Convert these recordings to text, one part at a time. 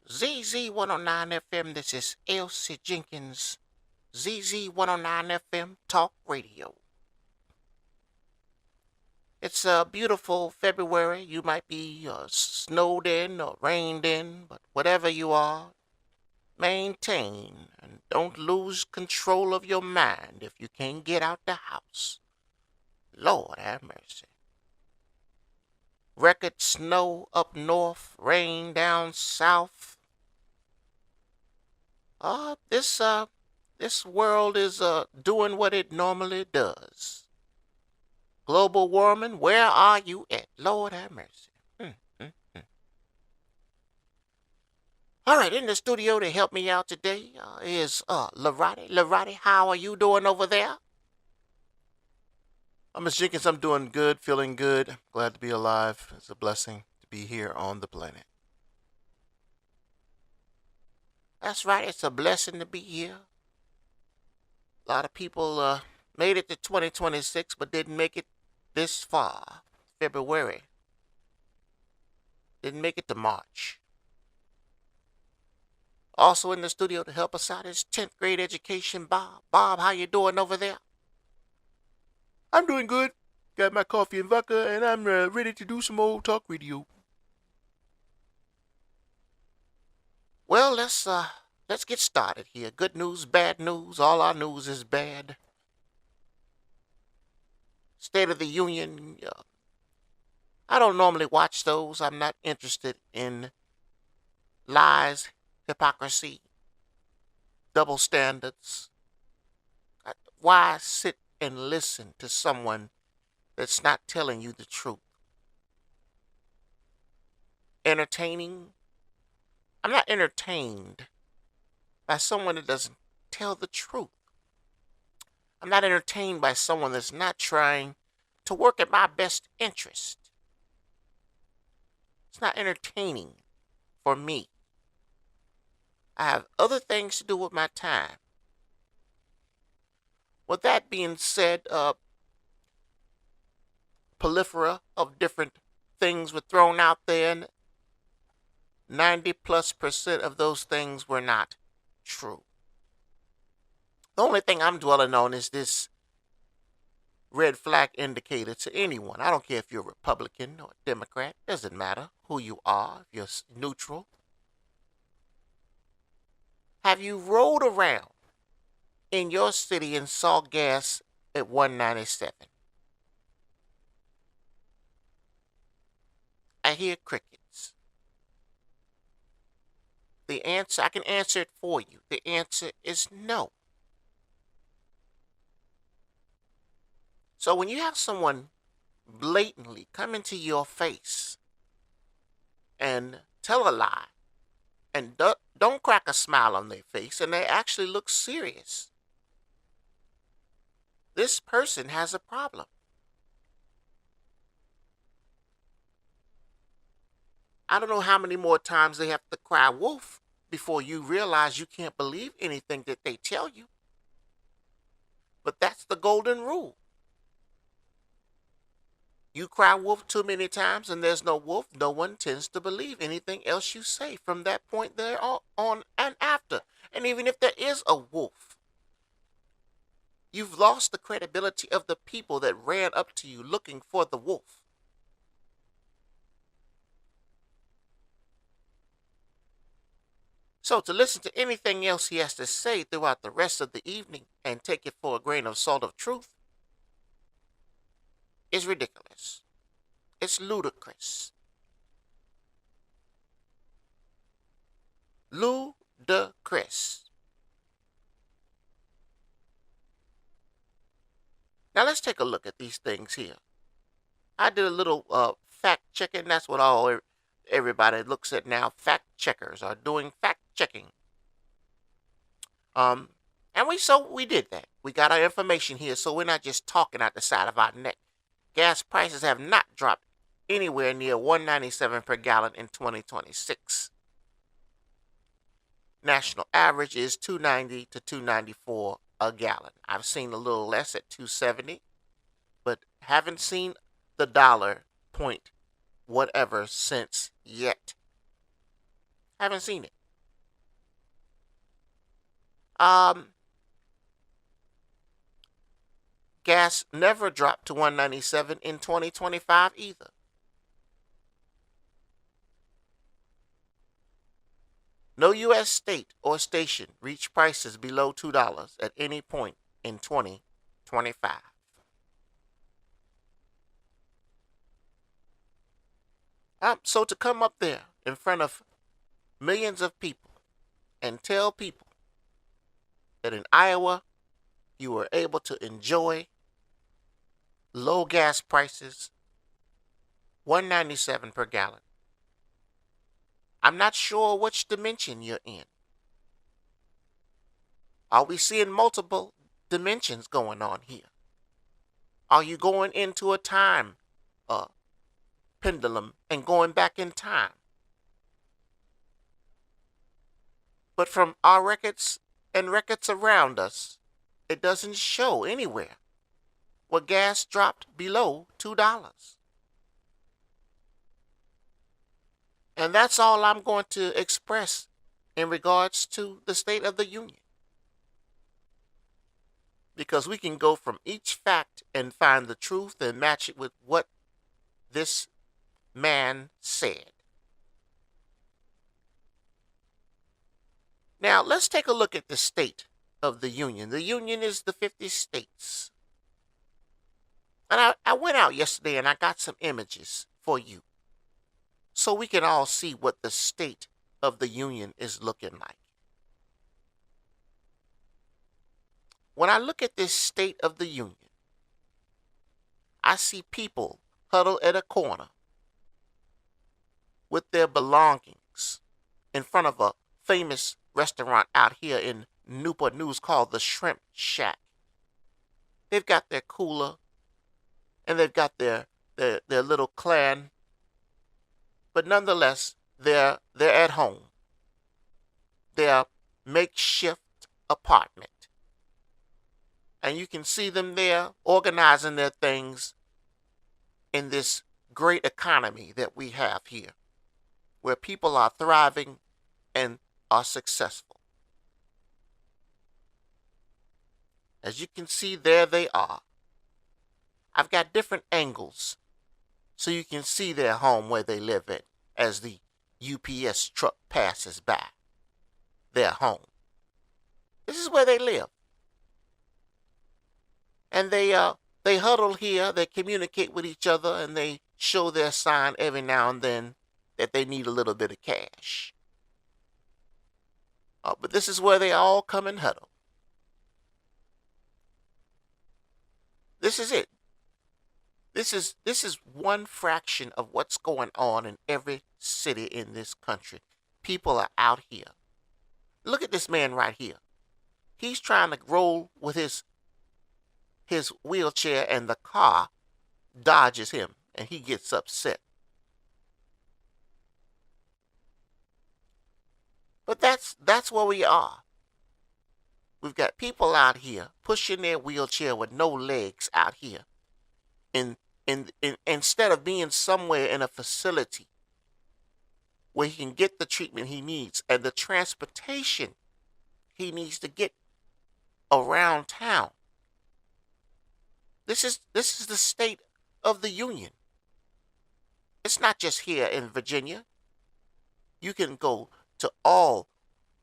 ZZ109FM, this is Elsie Jenkins, ZZ109FM Talk Radio. It's a beautiful February. You might be snowed in or rained in, but whatever you are, maintain and don't lose control of your mind if you can't get out the house. Lord have mercy. Record snow up north, rain down south. This world is doing what it normally does. Global warming, where are you at? Lord have mercy. All right, in the studio to help me out today is LORATTI. LORATTI, how are you doing over there? Ms. Jenkins, I'm doing good, feeling good. Glad to be alive. It's a blessing to be here on the planet. That's right, it's a blessing to be here. A lot of people made it to 2026 but didn't make it this far. February. Didn't make it to March. Also in the studio to help us out is 10th grade education Bob. Bob, how you doing over there? I'm doing good. Got my coffee and vodka, and I'm ready to do some old talk radio. Well, let's get started here. Good news, bad news. All our news is bad. State of the Union. I don't normally watch those. I'm not interested in lies, hypocrisy, double standards. Why sit and listen to someone that's not telling you the truth? Entertaining? I'm not entertained by someone that doesn't tell the truth. I'm not entertained by someone that's not trying to work at my best interest. It's not entertaining for me. I have other things to do with my time. With that being said, plethora of different things were thrown out there, and 90+% of those things were not true. The only thing I'm dwelling on is this red flag indicator to anyone. I don't care if you're a Republican or a Democrat. Doesn't matter who you are, if you're neutral. Have you rode around in your city and saw gas at 197? I hear crickets. The answer, I can answer it for you. The answer is no. So when you have someone blatantly come into your face and tell a lie and don't crack a smile on their face and they actually look serious, this person has a problem. I don't know how many more times they have to cry wolf before you realize you can't believe anything that they tell you. But that's the golden rule. You cry wolf too many times and there's no wolf, no one tends to believe anything else you say from that point there on and after. And even if there is a wolf, you've lost the credibility of the people that ran up to you looking for the wolf. So to listen to anything else he has to say throughout the rest of the evening and take it for a grain of salt of truth is ridiculous. It's ludicrous. Ludicrous. Now let's take a look at these things here. I did a little fact checking. That's what everybody looks at now. Fact checkers are doing fact checking. And we did that. We got our information here, so we're not just talking out the side of our neck. Gas prices have not dropped anywhere near $1.97 per gallon in 2026. National average is $2.90 to $2.94 a gallon. I've seen a little less at $2.70, but haven't seen the dollar point whatever since yet. Haven't seen it. Um, Gas never dropped to 197 in 2025 either. No U.S. state or station reached prices below $2 at any point in 2025. So to come up there in front of millions of people and tell people that in Iowa you were able to enjoy low gas prices, 197 per gallon. I'm not sure which dimension you're in. Are we seeing multiple dimensions going on here? Are you going into a time pendulum and going back in time? But from our records and records around us, it doesn't show anywhere where gas dropped below $2. And that's all I'm going to express in regards to the State of the Union. Because we can go from each fact and find the truth and match it with what this man said. Now, let's take a look at the State of the Union. The Union is the 50 states. And I went out yesterday and I got some images for you so we can all see what the State of the Union is looking like. When I look at this State of the Union, I see people huddled at a corner with their belongings in front of a famous restaurant out here in Newport News called the Shrimp Shack. They've got their cooler and they've got their little clan, but nonetheless, they're at home. Their makeshift apartment. And you can see them there organizing their things in this great economy that we have here, where people are thriving and are successful. As you can see, there they are. I've got different angles so you can see their home where they live in as the UPS truck passes by. Their home. This is where they live. And they huddle here, they communicate with each other, and they show their sign every now and then that they need a little bit of cash. But this is where they all come and huddle. This is it. This is one fraction of what's going on in every city in this country. People are out here. Look at this man right here. He's trying to roll with his wheelchair and the car dodges him and he gets upset. But that's where we are. We've got people out here pushing their wheelchair with no legs out here. Instead of being somewhere in a facility where he can get the treatment he needs and the transportation he needs to get around town. This is the State of the Union. It's not just here in Virginia. You can go to all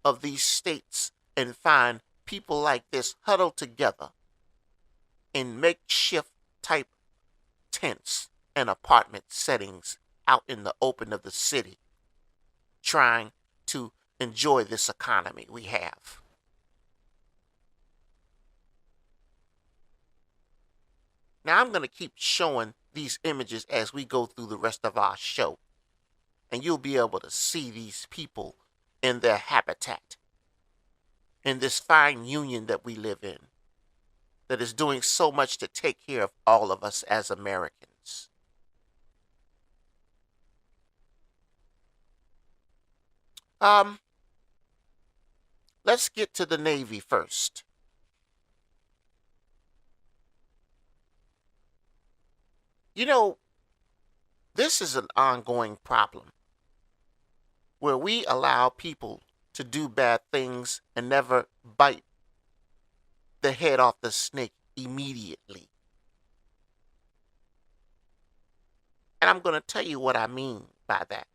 of these states and find people like this huddled together in makeshift type tents and apartment settings out in the open of the city, trying to enjoy this economy we have. Now I'm going to keep showing these images as we go through the rest of our show. And you'll be able to see these people in their habitat, in this fine union that we live in, that is doing so much to take care of all of us as Americans. Let's get to the Navy first. You know, this is an ongoing problem where we allow people to do bad things and never bite the head off the snake immediately. And I'm going to tell you what I mean by that.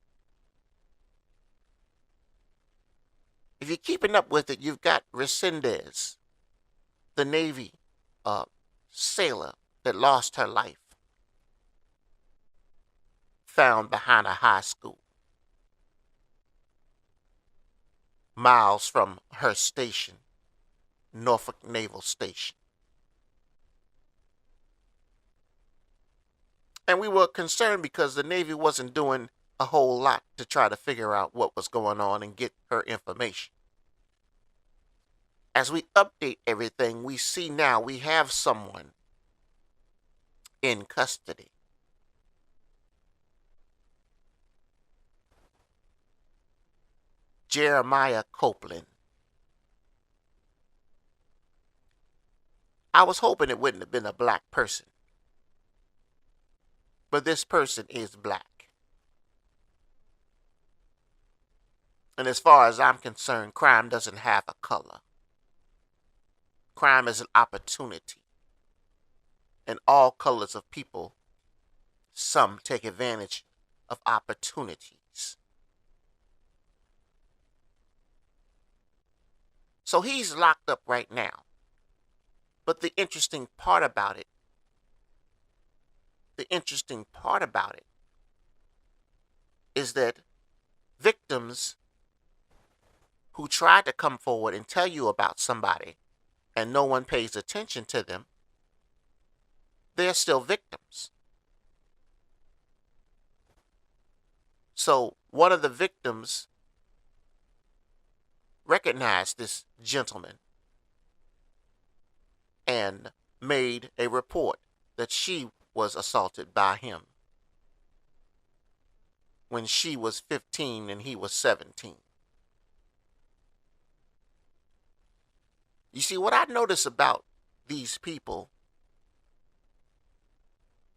If you're keeping up with it, you've got Resendez, the Navy sailor that lost her life, found behind a high school, miles from her station, Norfolk Naval Station. And we were concerned because the Navy wasn't doing a whole lot to try to figure out what was going on and get her information. As we update everything, we see now we have someone in custody. Jeremiah Copeland. I was hoping it wouldn't have been a black person, but this person is black. And as far as I'm concerned, crime doesn't have a color. Crime is an opportunity. And all colors of people, some take advantage of opportunities. So he's locked up right now. But the interesting part about it is that victims who try to come forward and tell you about somebody and no one pays attention to them, they're still victims. So one of the victims recognized this gentleman and made a report that she was assaulted by him when she was 15 and he was 17. You see, what I notice about these people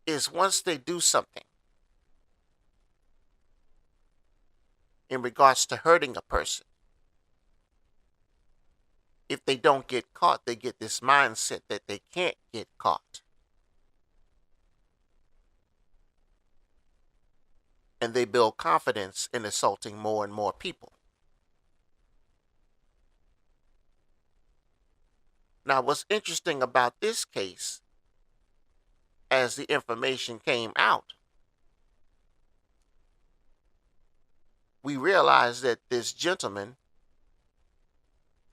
is once they do something in regards to hurting a person, if they don't get caught, they get this mindset that they can't get caught. And they build confidence in assaulting more and more people. Now, what's interesting about this case, as the information came out, we realized that this gentleman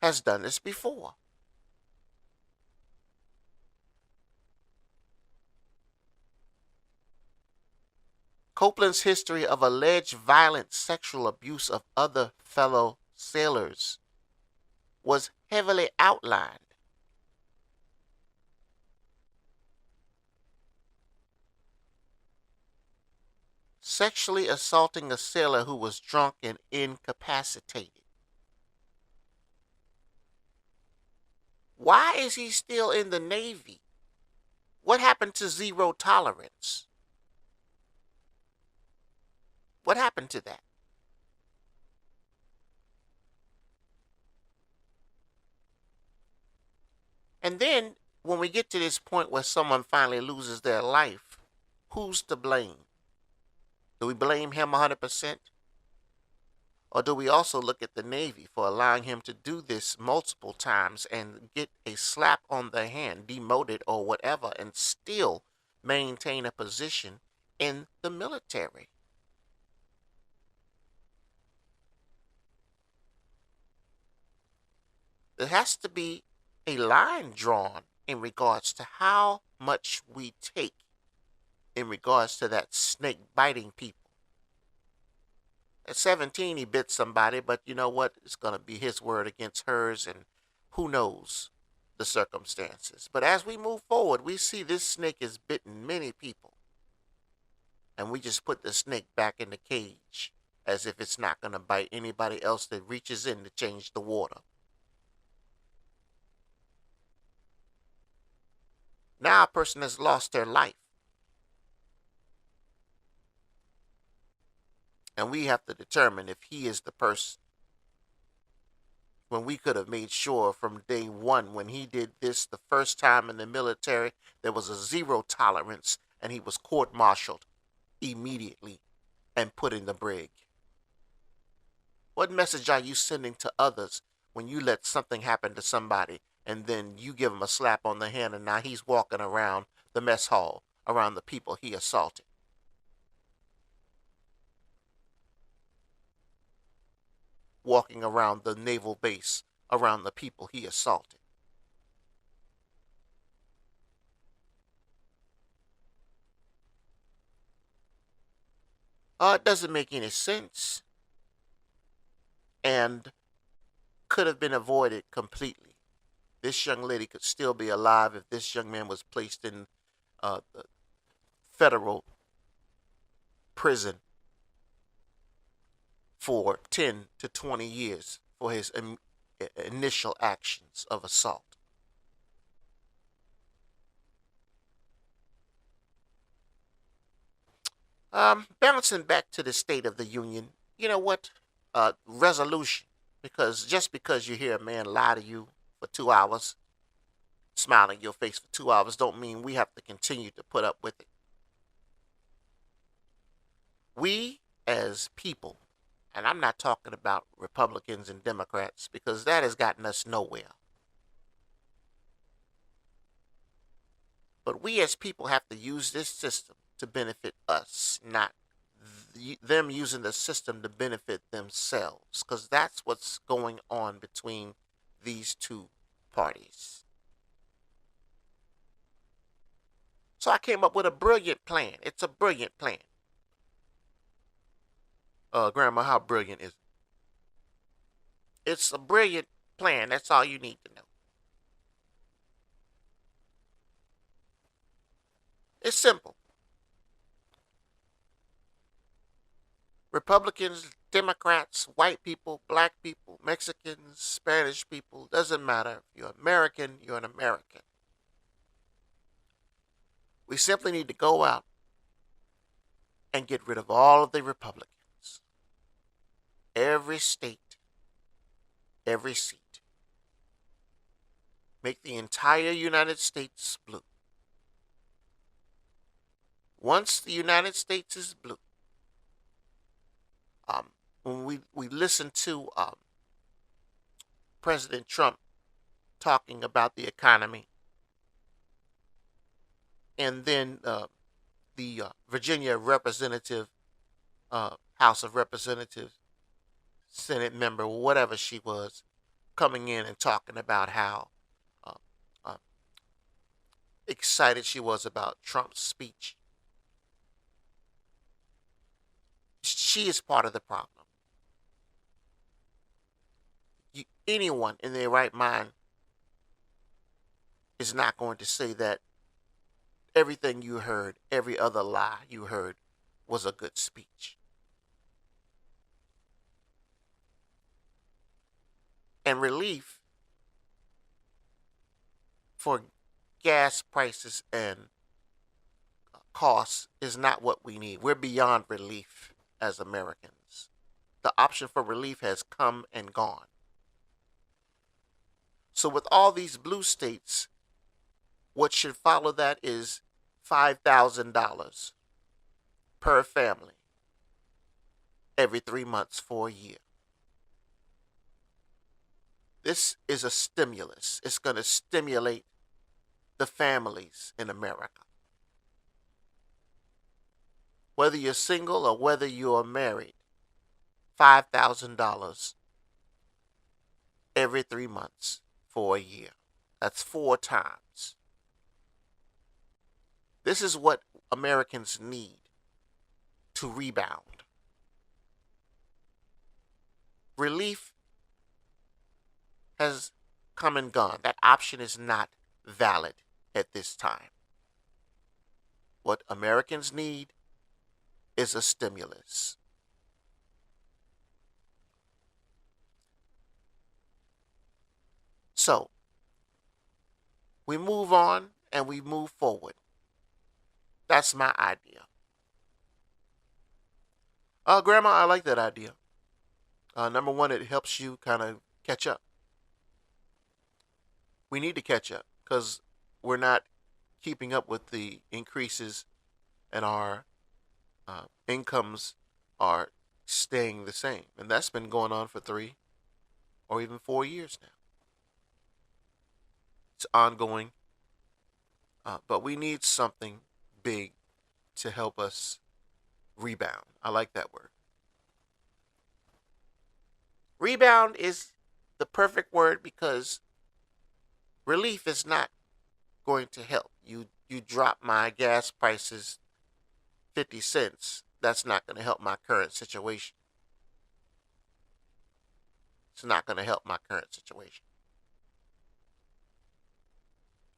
has done this before. Copeland's history of alleged violent sexual abuse of other fellow sailors was heavily outlined. Sexually assaulting a sailor who was drunk and incapacitated. Why is he still in the Navy? What happened to zero tolerance? What happened to that? And then when we get to this point where someone finally loses their life, who's to blame? Do we blame him 100%? Or do we also look at the Navy for allowing him to do this multiple times and get a slap on the hand, demoted or whatever, and still maintain a position in the military? There has to be a line drawn in regards to how much we take in regards to that snake biting people. At 17, he bit somebody, but you know what? It's going to be his word against hers, and who knows the circumstances. But as we move forward, we see this snake has bitten many people. And we just put the snake back in the cage as if it's not going to bite anybody else that reaches in to change the water. Now a person has lost their life. And we have to determine if he is the person, when we could have made sure from day one when he did this the first time in the military, there was a zero tolerance and he was court-martialed immediately and put in the brig. What message are you sending to others when you let something happen to somebody and then you give him a slap on the hand and now he's walking around the mess hall around the people he assaulted? Walking around the naval base around the people he assaulted. It doesn't make any sense and could have been avoided completely. This young lady could still be alive if this young man was placed in the federal prison for 10 to 20 years for his initial actions of assault. Bouncing back to the State of the Union, you know what? Resolution. Because just because you hear a man lie to you for 2 hours, smiling in your face for 2 hours, don't mean we have to continue to put up with it. We as people, and I'm not talking about Republicans and Democrats because that has gotten us nowhere. But we as people have to use this system to benefit us, not them using the system to benefit themselves, because that's what's going on between these two parties. So I came up with a brilliant plan. It's a brilliant plan. Grandma, how brilliant is it? It's a brilliant plan. That's all you need to know. It's simple. Republicans, Democrats, white people, black people, Mexicans, Spanish people, doesn't matter. If you're American, you're an American. We simply need to go out and get rid of all of the Republicans. Every state, every seat. Make the entire United States blue. Once the United States is blue, when we listen to President Trump talking about the economy, and then the Virginia representative, House of Representatives, Senate member, whatever she was, coming in and talking about how excited she was about Trump's speech. She is part of the problem. Anyone in their right mind is not going to say that everything you heard, every other lie you heard, was a good speech. And relief for gas prices and costs is not what we need. We're beyond relief as Americans. The option for relief has come and gone. So with all these blue states, what should follow that is $5,000 per family every 3 months for a year. This is a stimulus. It's going to stimulate the families in America. Whether you're single or whether you are married, $5,000 every 3 months for a year. That's 4 times. This is what Americans need to rebound. Relief has come and gone. That option is not valid at this time. What Americans need is a stimulus. So, we move on and we move forward. That's my idea. Grandma, I like that idea. Number one, it helps you kind of catch up. We need to catch up because we're not keeping up with the increases, and our incomes are staying the same. And that's been going on for 3 or even 4 years now. It's ongoing, but we need something big to help us rebound. I like that word. Rebound is the perfect word because relief is not going to help. You drop my gas prices 50 cents. That's not going to help my current situation. It's not going to help my current situation.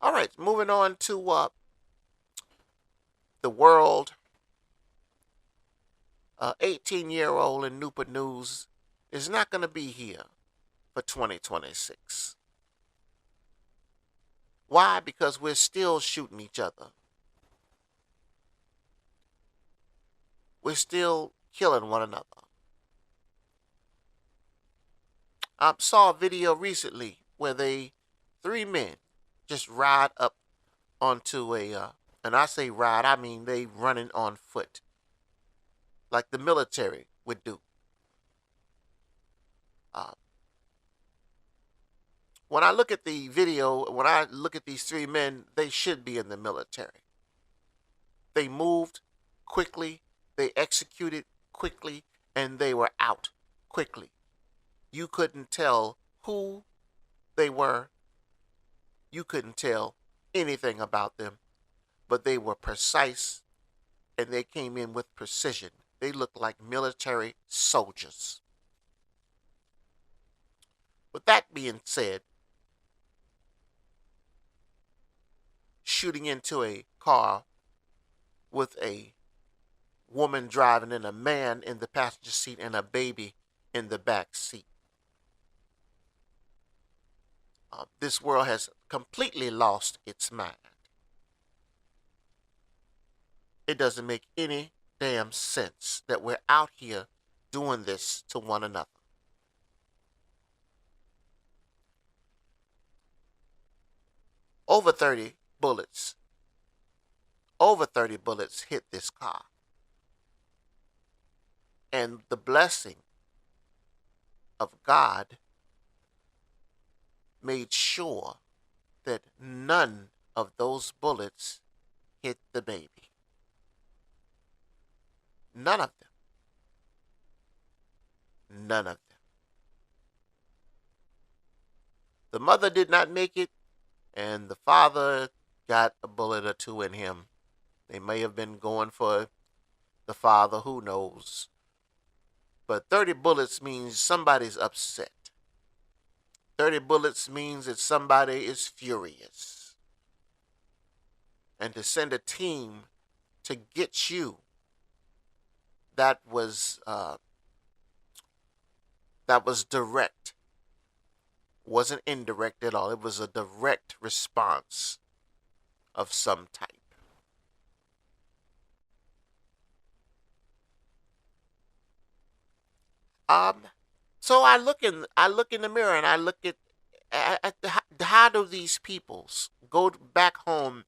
All right, moving on to the world. 18-year-old in Newport News is not going to be here for 2026. Why? Because we're still shooting each other. We're still killing one another. I saw a video recently where 3 men just ride up onto and I say ride, I mean they running on foot, like the military would do. When I look at the video, when I look at these 3 men, they should be in the military. They moved quickly, they executed quickly, and they were out quickly. You couldn't tell who they were. You couldn't tell anything about them, but they were precise and they came in with precision. They looked like military soldiers. With that being said, shooting into a car with a woman driving and a man in the passenger seat and a baby in the back seat. This world has completely lost its mind. It doesn't make any damn sense that we're out here doing this to one another. Over 30 bullets hit this car. And the blessing of God made sure that none of those bullets hit the baby. None of them. None of them. The mother did not make it, and the father got a bullet or two in him. They may have been going for the father, who knows. But 30 bullets means somebody's upset. 30 bullets means that somebody is furious. And to send a team to get you, that was direct. Wasn't indirect at all. It was a direct response of some type. So I look in the mirror and I look at how do these peoples go back home,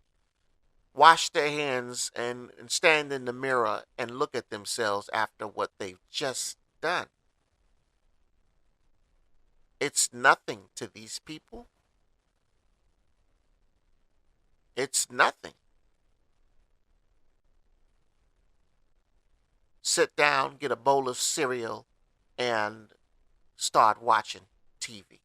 wash their hands, and stand in the mirror and look at themselves after what they've just done. It's nothing to these people. It's nothing. Sit down, get a bowl of cereal, and start watching TV.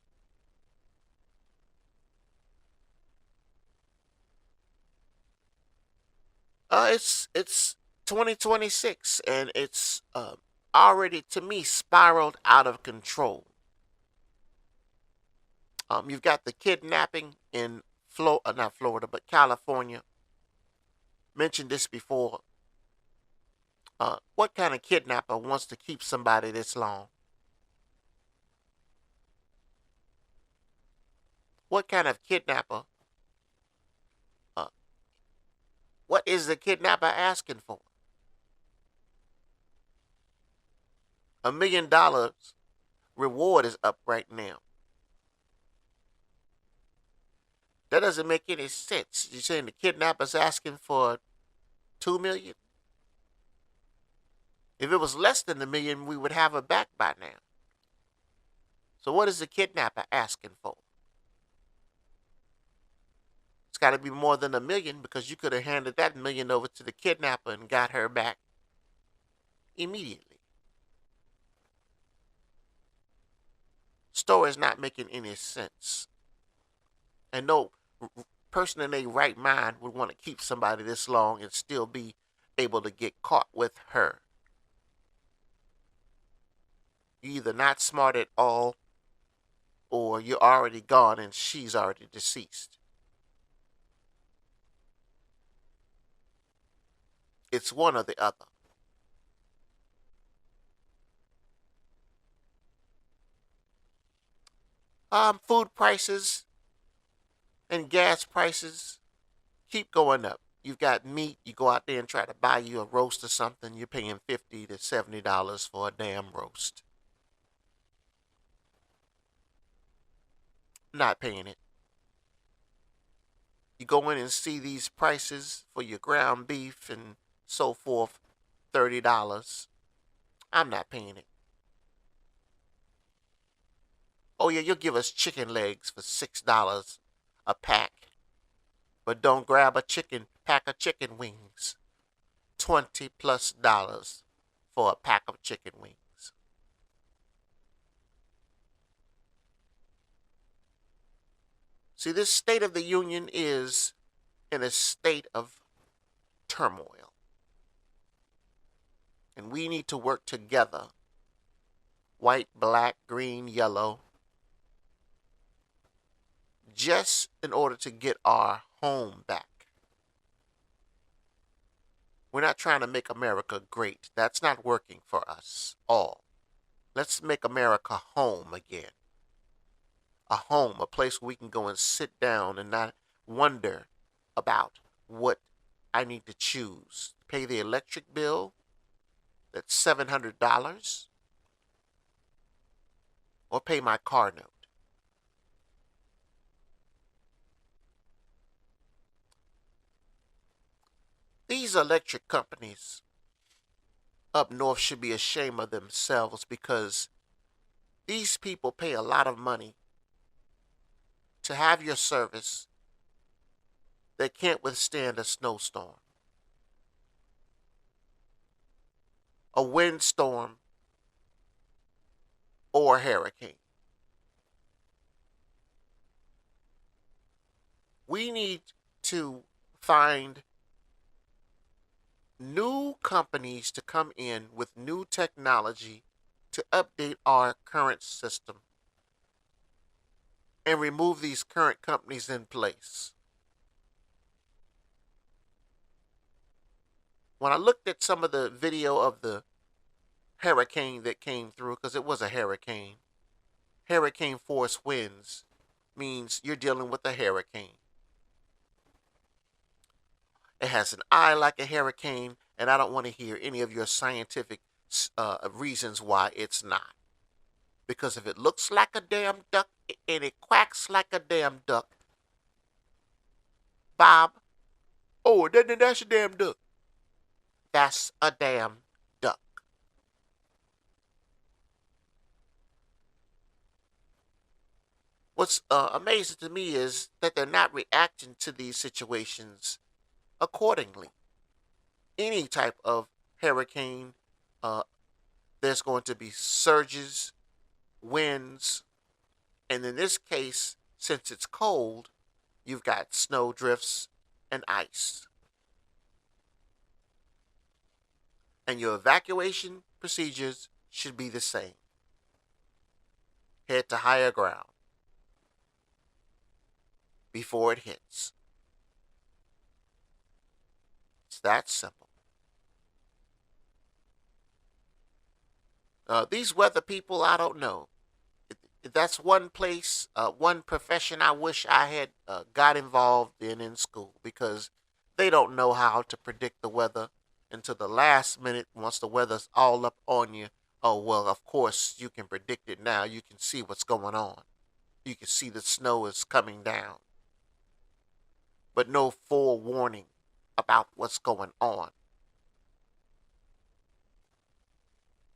It's 2026 and it's already, to me, spiraled out of control. You've got the kidnapping in not Florida, but California. Mentioned this before. What kind of kidnapper wants to keep somebody this long? What kind of kidnapper? What is the kidnapper asking for? $1 million reward is up right now. That doesn't make any sense. You're saying the kidnapper's asking for $2 million? If it was less than $1 million, we would have her back by now. So what is the kidnapper asking for? It's got to be more than $1 million, because you could have handed that $1 million over to the kidnapper and got her back immediately. Story's not making any sense. And no person in their right mind would want to keep somebody this long and still be able to get caught with her. You're either not smart at all, or you're already gone and she's already deceased. It's one or the other. Food prices and gas prices keep going up. You've got meat, you go out there and try to buy you a roast or something, you're paying $50 to $70 for a damn roast. Not paying it. You go in and see these prices for your ground beef and so forth, $30. I'm not paying it. Oh yeah, you'll give us chicken legs for $6 a pack. But don't grab a pack of chicken wings. $20+ for a pack of chicken wings. See, this State of the Union is in a state of turmoil. And we need to work together. White, black, green, yellow. Just in order to get our home back. We're not trying to make America great. That's not working for us all. Let's make America home again. A home, a place where we can go and sit down and not wonder about what I need to choose. Pay the electric bill, that's $700, or pay my car note. These electric companies up north should be ashamed of themselves, because these people pay a lot of money to have your service that can't withstand a snowstorm, a windstorm, or a hurricane. We need to find new companies to come in with new technology to update our current system and remove these current companies in place. When I looked at some of the video of the hurricane that came through, because it was a hurricane force winds means you're dealing with a hurricane. It has an eye like a hurricane, and I don't want to hear any of your scientific reasons why it's not. Because if it looks like a damn duck and it quacks like a damn duck, Bob, oh, that's a damn duck. That's a damn duck. What's amazing to me is that they're not reacting to these situations accordingly. Any type of hurricane, there's going to be surges, winds, and in this case, since it's cold, you've got snow drifts and ice. And your evacuation procedures should be the same. Head to higher ground before it hits. It's that simple. These weather people, I don't know. That's one place, one profession I wish I had got involved in school, because they don't know how to predict the weather until the last minute once the weather's all up on you Oh, well, of course, you can predict it now. You can see what's going on. You can see the snow is coming down. But no forewarning about what's going on.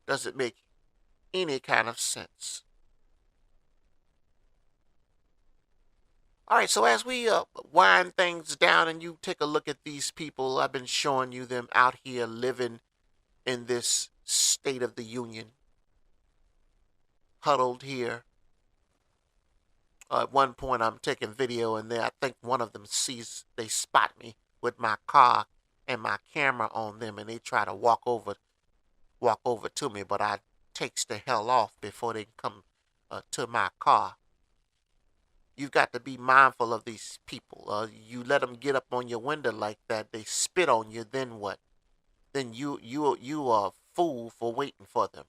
Doesn't make any kind of sense. All right, so as we wind things down and you take a look at these people, I've been showing you them out here living in this State of the Union, huddled here. At one point, I'm taking video, and I think one of them they spot me with my car and my camera on them, and they try to walk over to me, but I takes the hell off before they come to my car. You've got to be mindful of these people. You let them get up on your window like that, they spit on you, then what? Then you are a fool for waiting for them.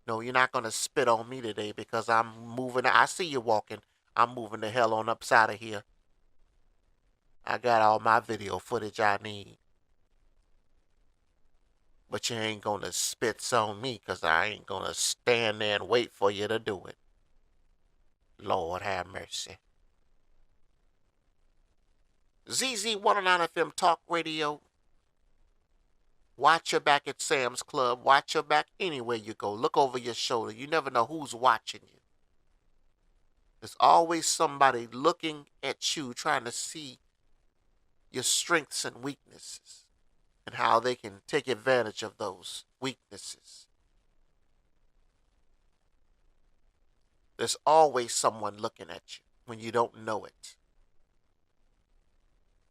No, you're not going to spit on me today because I'm moving. I see you walking. I'm moving the hell on up out of here. I got all my video footage I need. But you ain't going to spit on me because I ain't going to stand there and wait for you to do it. Lord have mercy. ZZ109FM Talk Radio. Watch your back at Sam's Club. Watch your back anywhere you go. Look over your shoulder. You never know who's watching you. There's always somebody looking at you, trying to see your strengths and weaknesses and how they can take advantage of those weaknesses. There's always someone looking at you when you don't know it.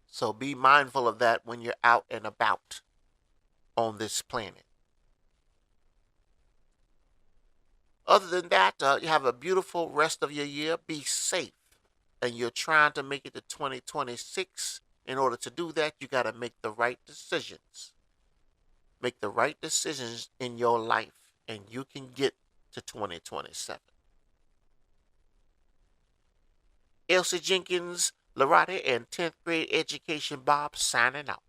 So be mindful of that when you're out and about on this planet. Other than that, you have a beautiful rest of your year. Be safe. And you're trying to make it to 2026. In order to do that, you got to make the right decisions. Make the right decisions in your life, and you can get to 2027. Elsie Jenkins, LORATTI, and 10th grade education Bob signing out.